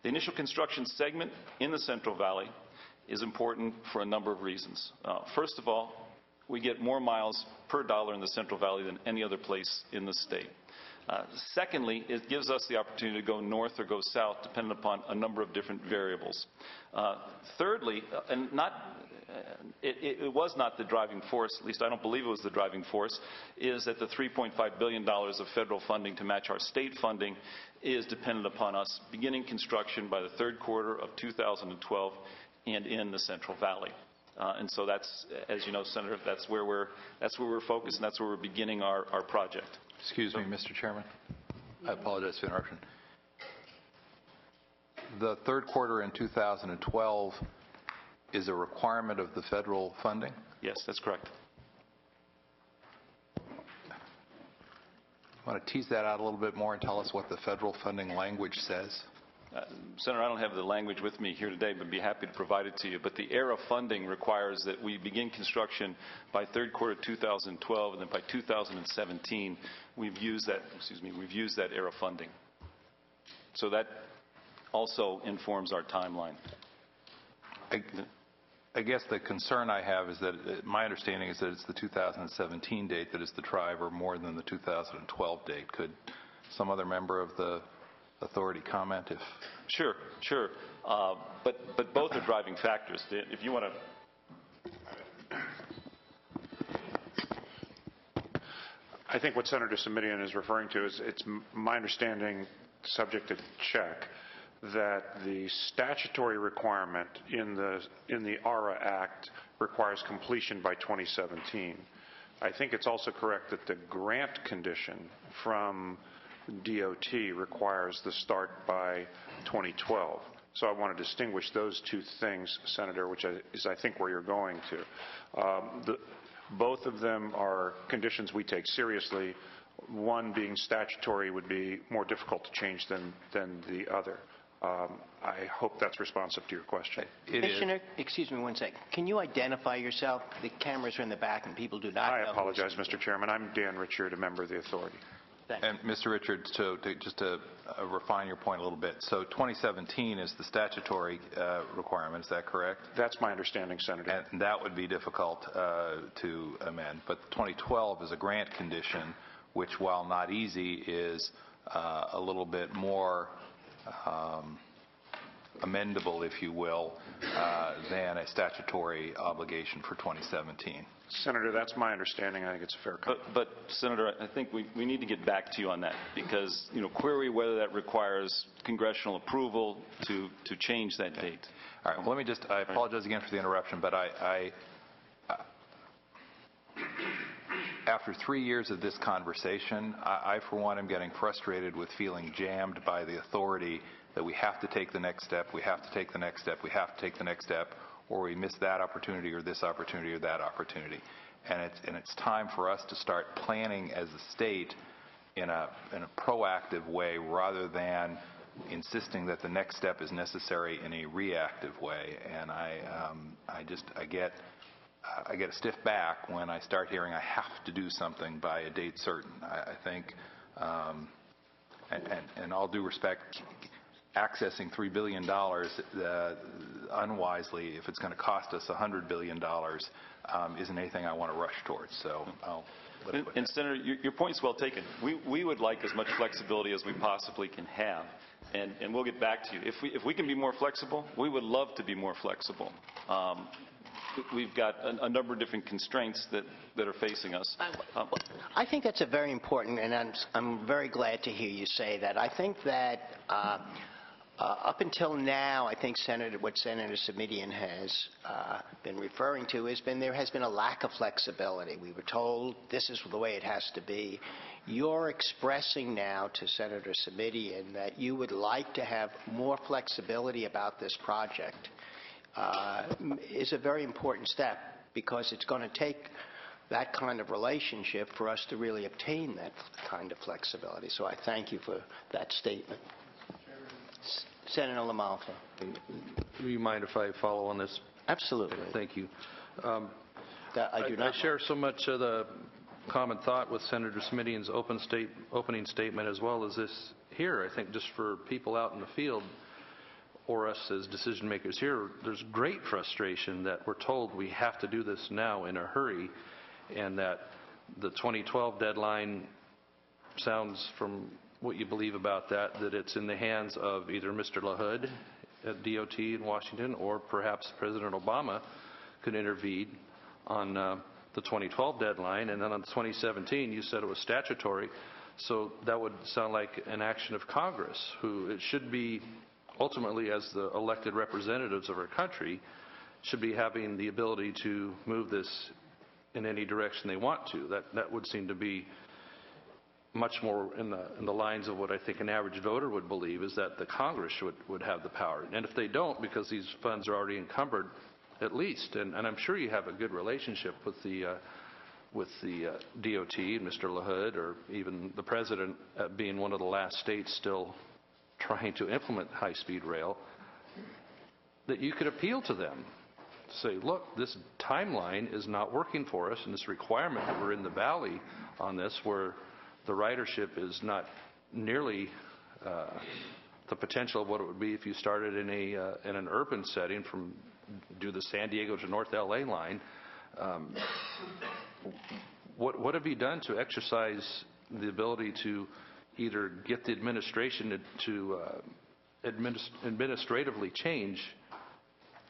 The initial construction segment in the Central Valley is important for a number of reasons. First of all, we get more miles per dollar in the Central Valley than any other place in the state. Secondly, it gives us the opportunity to go north or go south depending upon a number of different variables. Thirdly, and it was not the driving force, at least I don't believe it was the driving force, is that the $3.5 billion of federal funding to match our state funding is dependent upon us beginning construction by the third quarter of 2012 and in the Central Valley. And so that's, as you know, Senator, that's where we're focused, and that's where we're beginning our project. Excuse me, Mr. Chairman. I apologize for the interruption. The third quarter in 2012 is a requirement of the federal funding? Yes, that's correct. Want to tease that out a little bit more and tell us what the federal funding language says? Senator, I don't have the language with me here today, but be happy to provide it to you. But the ERA funding requires that we begin construction by third quarter 2012, and then by 2017, we've used that ERA funding. So that also informs our timeline. I guess the concern I have is that my understanding is that it's the 2017 date that is the driver more than the 2012 date. Could some other member of the authority comment if? Sure. But both are driving factors. If you want to. I think what Senator Simitian is referring to is, it's my understanding, subject to check, that the statutory requirement in the ARA Act requires completion by 2017. I think it's also correct that the grant condition from DOT requires the start by 2012. So I want to distinguish those two things, Senator, which is I think where you're going to. Both of them are conditions we take seriously. One being statutory would be more difficult to change than the other. I hope that's responsive to your question. Commissioner, excuse me one second. Can you identify yourself? The cameras are in the back and people do not know. I apologize, Mr. Chairman. I'm Dan Richard, a member of the authority. And Mr. Richards, just to refine your point a little bit, so 2017 is the statutory requirement, is that correct? That's my understanding, Senator. And that would be difficult to amend. But 2012 is a grant condition, which, while not easy, is a little bit more amendable, if you will, than a statutory obligation for 2017. Senator, that's my understanding. I think it's a fair comment. But Senator, I think we need to get back to you on that because, query whether that requires congressional approval to change that date. All right. Well, let me I apologize again for the interruption, but after 3 years of this conversation, I for one, am getting frustrated with feeling jammed by the authority that we have to take the next step, we have to take the next step, we have to take the next step, or we miss that opportunity or this opportunity or that opportunity. And it's time for us to start planning as a state in a proactive way rather than insisting that the next step is necessary in a reactive way. And I get a stiff back when I start hearing I have to do something by a date certain. I think, and all due respect, accessing $3 billion unwisely, if it's going to cost us $100 billion, isn't anything I want to rush towards. So I'll let it. And Senator, your point's well taken. We would like as much flexibility as we possibly can have, and we'll get back to you. If we can be more flexible, we would love to be more flexible. We've got a number of different constraints that are facing us. I think that's a very important, and I'm very glad to hear you say that. I think that up until now, I think what Senator Simitian has been referring to there has been a lack of flexibility. We were told this is the way it has to be. You're expressing now to Senator Simitian that you would like to have more flexibility about this project. Is a very important step because it's going to take that kind of relationship for us to really obtain that kind of flexibility. So I thank you for that statement. Senator LaMalfa. Do you mind if I follow on this? Absolutely. Thank you. I do not. I share so much of the common thought with Senator Simitian's opening statement as well as this here. I think just for people out in the field, or us as decision makers here, there's great frustration that we're told we have to do this now in a hurry, and that the 2012 deadline sounds, from what you believe about that it's in the hands of either Mr. LaHood at DOT in Washington, or perhaps President Obama could intervene on the 2012 deadline. And then on 2017, you said it was statutory, so that would sound like an action of Congress, who it should be ultimately, as the elected representatives of our country, should be having the ability to move this in any direction they want to. That would seem to be much more in the lines of what I think an average voter would believe, is that the Congress would have the power. And if they don't, because these funds are already encumbered, at least, and I'm sure you have a good relationship with the DOT, Mr. LaHood, or even the President, being one of the last states still trying to implement high-speed rail, that you could appeal to them. Say, look, this timeline is not working for us, and this requirement that we're in the valley on this, where the ridership is not nearly the potential of what it would be if you started in an urban setting from do the San Diego to North LA line. What have you done to exercise the ability to either get the administration to administratively change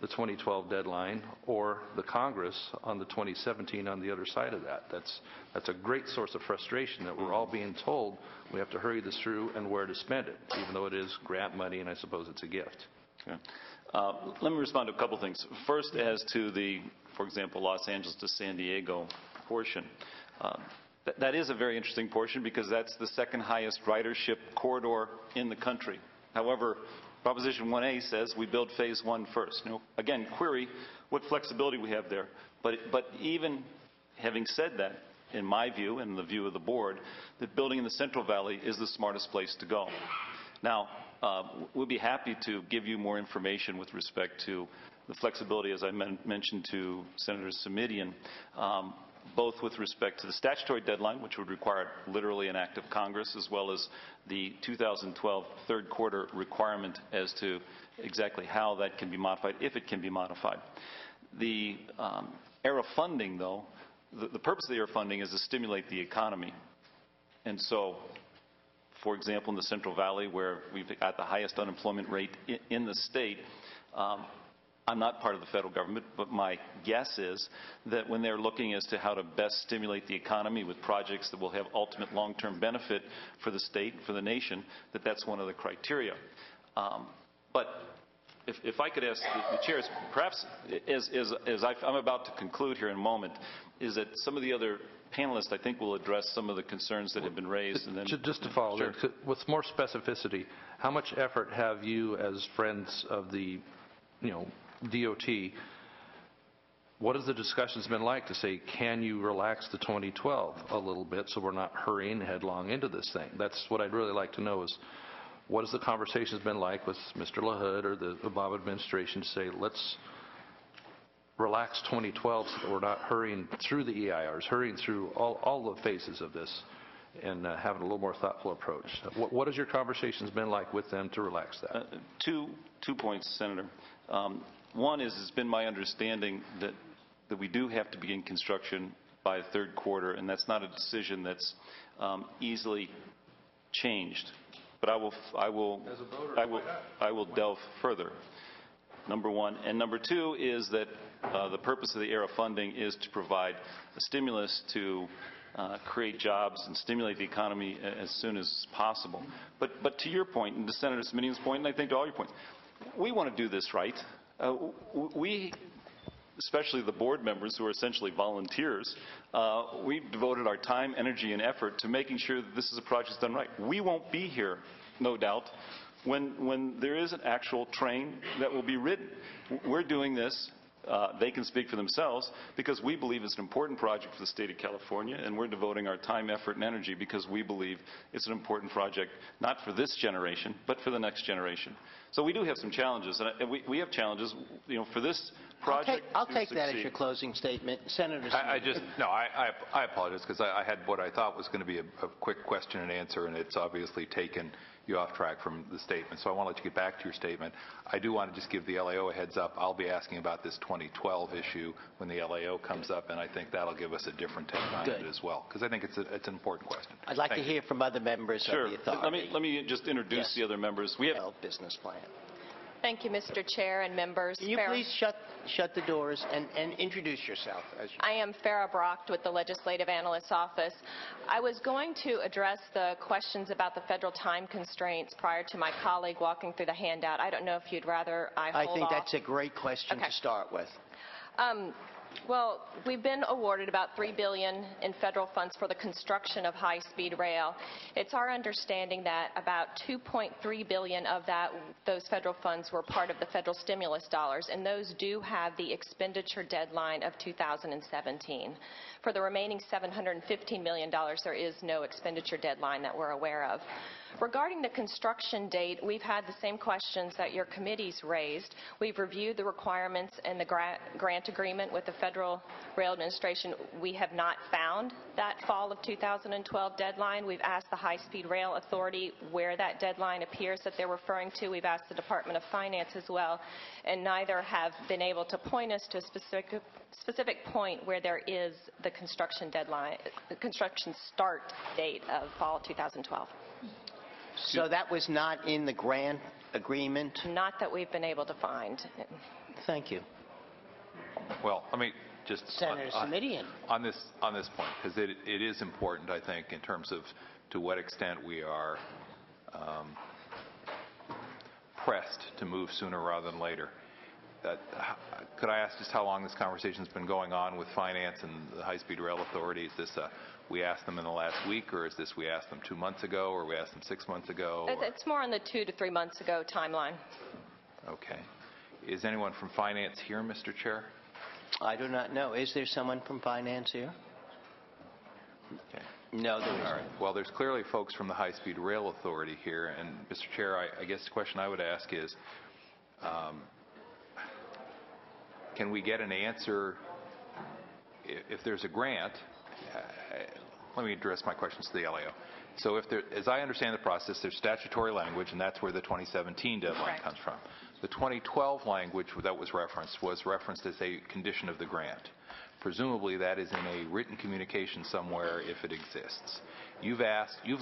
the 2012 deadline, or the Congress on the 2017 on the other side of that? That's a great source of frustration, that we're all being told we have to hurry this through and where to spend it, even though it is grant money and I suppose it's a gift. Okay. Let me respond to a couple things. First, as to the, for example, Los Angeles to San Diego portion. That is a very interesting portion, because that's the second highest ridership corridor in the country. However, Proposition 1A says we build phase one first. Again, query what flexibility we have there. But even having said that, in my view and the view of the board, that building in the Central Valley is the smartest place to go. Now, we'll be happy to give you more information with respect to the flexibility, as I mentioned to Senator Simitian, both with respect to the statutory deadline, which would require literally an act of Congress, as well as the 2012 third quarter requirement as to exactly how that can be modified, if it can be modified. The ERA funding, though, the purpose of the ERA funding is to stimulate the economy. And so, for example, in the Central Valley, where we've got the highest unemployment rate in the state, I'm not part of the federal government, but my guess is that when they're looking as to how to best stimulate the economy with projects that will have ultimate long-term benefit for the state, for the nation, that's one of the criteria. But if I could ask the chairs, perhaps as I'm about to conclude here in a moment, is that some of the other panelists, I think, will address some of the concerns that have been raised. And then just to follow, sure. With more specificity, how much effort have you, as friends of the, DOT, what has the discussions been like to say, can you relax the 2012 a little bit so we're not hurrying headlong into this thing? That's what I'd really like to know, is what has the conversations been like with Mr. LaHood or the Obama administration to say, let's relax 2012 so that we're not hurrying through the EIRs, hurrying through all the phases of this, and having a little more thoughtful approach. What has your conversations been like with them to relax that? Two points, Senator. One is, it's been my understanding that we do have to begin construction by the third quarter, and that's not a decision that's easily changed. But I will delve further. Number one. And number two is that the purpose of the ERA funding is to provide a stimulus to create jobs and stimulate the economy as soon as possible. But to your point, and to Senator Simitian's point, and I think to all your points, we want to do this right. We, especially the board members who are essentially volunteers, we've devoted our time, energy, and effort to making sure that this is a project done right. We won't be here, no doubt, when there is an actual train that will be ridden. We're doing this, they can speak for themselves, because we believe it's an important project for the state of California, and we're devoting our time, effort, and energy because we believe it's an important project, not for this generation, but for the next generation. So we do have some challenges, and we have challenges, for this project I'll to take that as succeed. your closing statement. Senator Smith. I apologize because I had what I thought was going to be a quick question and answer, and it's obviously taken you off track from the statement. So I want to let you get back to your statement. I do want to just give the LAO a heads up. I'll be asking about this 2012 issue when the LAO comes up, and I think that'll give us a different take on it as well, because I think it's an important question. I'd like to Thank you. hear from other members Sure. of the authority. Let me just introduce Yes. the other members. We have Business plan. Thank you, Mr. Chair and members. Can you please shut the doors and introduce yourself? I am Farah Brocht with the Legislative Analyst's Office. I was going to address the questions about the federal time constraints prior to my colleague walking through the handout. I don't know if you'd rather I hold I think off. that's a great question Okay. to start with. Well, we've been awarded about $3 billion in federal funds for the construction of high-speed rail. It's our understanding that about $2.3 billion of those federal funds were part of the federal stimulus dollars, and those do have the expenditure deadline of 2017. For the remaining $715 million, there is no expenditure deadline that we're aware of. Regarding the construction date, we've had the same questions that your committees raised. We've reviewed the requirements in the grant agreement with the Federal Rail Administration. We have not found that fall of 2012 deadline. We've asked the High Speed Rail Authority where that deadline appears that they're referring to. We've asked the Department of Finance as well, and neither have been able to point us to a specific point where there is the construction deadline, the construction start date of fall 2012. So that was not in the grant agreement? Not that we've been able to find. Thank you. Well, let me just Senator Simitian. on this point, because it is important, I think, in terms of to what extent we are pressed to move sooner rather than later. Could I ask just how long this conversation's been going on with Finance and the High Speed Rail Authority? Is this we asked them in the last week, or is this we asked them 2 months ago, or we asked them 6 months ago? It's more on the 2 to 3 months ago timeline. Okay. Is anyone from Finance here, Mr. Chair? I do not know. Is there someone from Finance here? Okay. No, there isn't. All right. Well, there's clearly folks from the High Speed Rail Authority here, and Mr. Chair, I guess the question I would ask is, can we get an answer if there's a grant? Let me address my questions to the LAO. So as I understand the process, there's statutory language, and that's where the 2017 deadline Correct. comes from. The 2012 language that was referenced as a condition of the grant. Presumably that is in a written communication somewhere if it exists. You've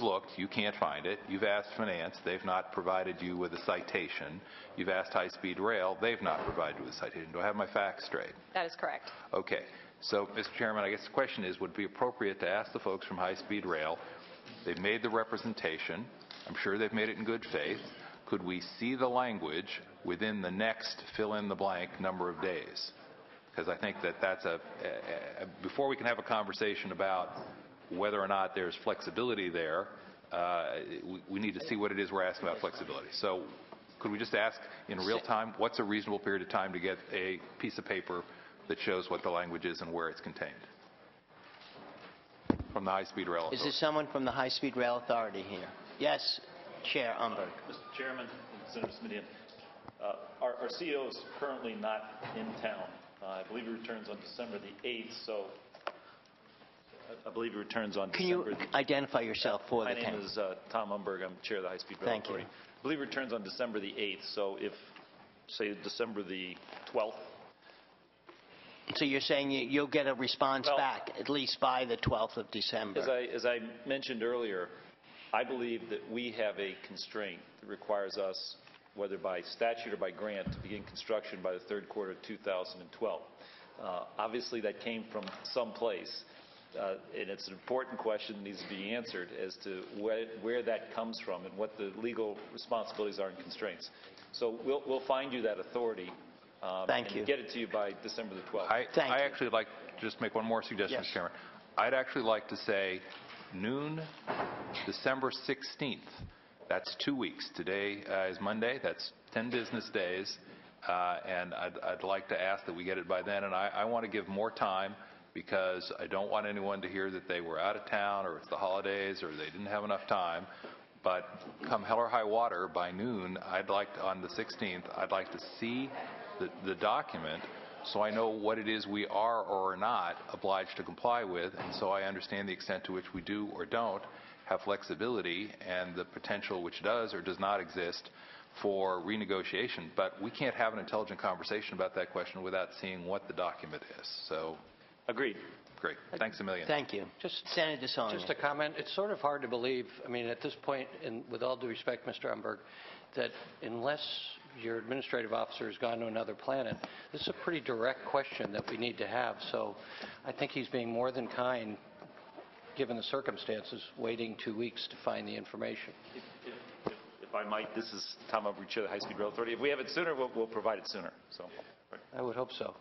looked, you can't find it. You've asked Finance, they've not provided you with a citation. You've asked High Speed Rail, they've not provided you with a citation. Do I have my facts straight? That is correct. Okay. So, Mr. Chairman, I guess the question is, would it be appropriate to ask the folks from High Speed Rail, they've made the representation, I'm sure they've made it in good faith, could we see the language within the next fill-in-the-blank number of days? Because I think that's before we can have a conversation about whether or not there's flexibility there, we need to see what it is we're asking about flexibility. So could we just ask in real time, what's a reasonable period of time to get a piece of paper that shows what the language is and where it's contained? From the High Speed Rail Authority. Is there someone from the High Speed Rail Authority here? Yes, Chair Umberg. Mr. Chairman, Senator Simitian, our CEO is currently not in town. I believe he returns on December the 8th, so I believe he returns on Can December you identify yourself for the My name camera? is Tom Umberg. I'm chair of the High Speed Rail Thank you. Authority. I believe he returns on December the 8th, so if, say, December the 12th. So you're saying you'll get a response Well, back at least by the 12th of December? As I mentioned earlier, I believe that we have a constraint that requires us, whether by statute or by grant, to begin construction by the third quarter of 2012. Obviously, that came from someplace, and it's an important question that needs to be answered as to where that comes from and what the legal responsibilities are and constraints. So we'll find you that authority. Thank and you. get it to you by December the 12th. I actually like to just make one more suggestion, Yes. Mr. Chairman. I'd actually like to say noon, December 16th. That's 2 weeks. Today is Monday. That's 10 business days. And I'd like to ask that we get it by then. And I want to give more time because I don't want anyone to hear that they were out of town or it's the holidays or they didn't have enough time. But come hell or high water, by noon, on the 16th, I'd like to see the document so I know what it is we are or are not obliged to comply with, and so I understand the extent to which we do or don't have flexibility and the potential which does or does not exist for renegotiation. But we can't have an intelligent conversation about that question without seeing what the document is. So, Agreed. great. Thanks a million. Thank you. Senator DeSantis. Just a comment. It's sort of hard to believe, I mean, at this point, and with all due respect, Mr. Umberg, that unless your administrative officer has gone to another planet, this is a pretty direct question that we need to have. So I think he's being more than kind, given the circumstances, waiting 2 weeks to find the information. If I might, this is Tom Umberg, Chair of the High Speed Rail Authority. If we have it sooner, we'll provide it sooner. So, I would hope so.